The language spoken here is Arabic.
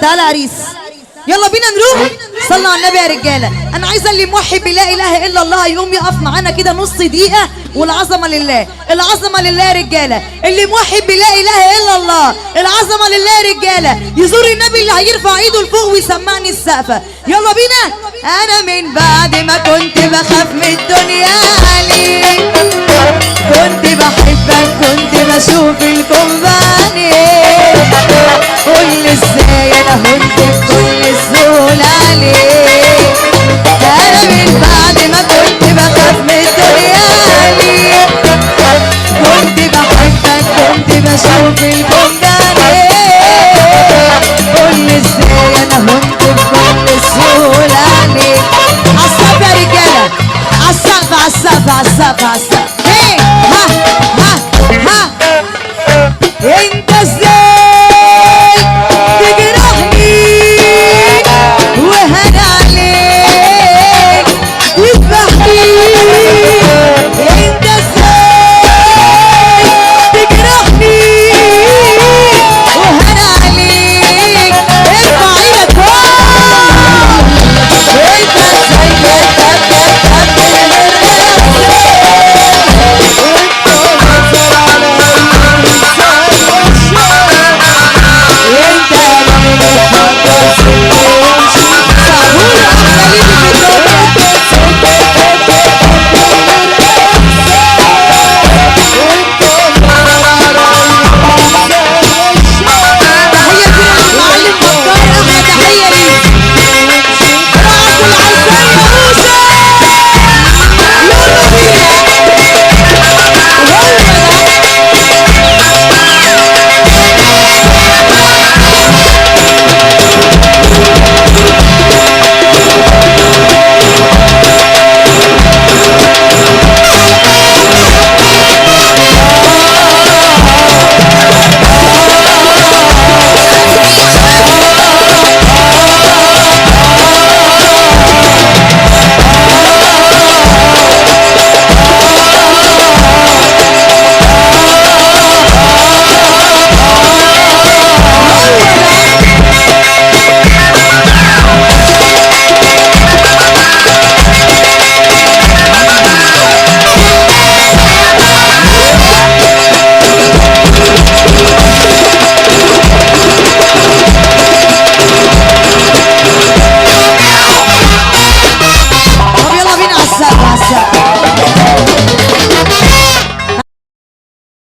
تعالى عريس، يلا بينا نروح. صلوا على النبي يا رجاله. انا عايزه اللي موحد بلا اله الا الله يقوم يقف معانا كده نص دقيقه، والعظمه لله، العظمه لله يا رجاله. اللي موحد بلا اله الا الله، العظمه لله يا رجاله، يزور النبي اللي هيرفع ايده لفوق ويسمعني السقفه. يلا بينا. انا من بعد ما كنت بخاف من الدنيا عليك، كنت بحبك، كنت بشوف الكومباني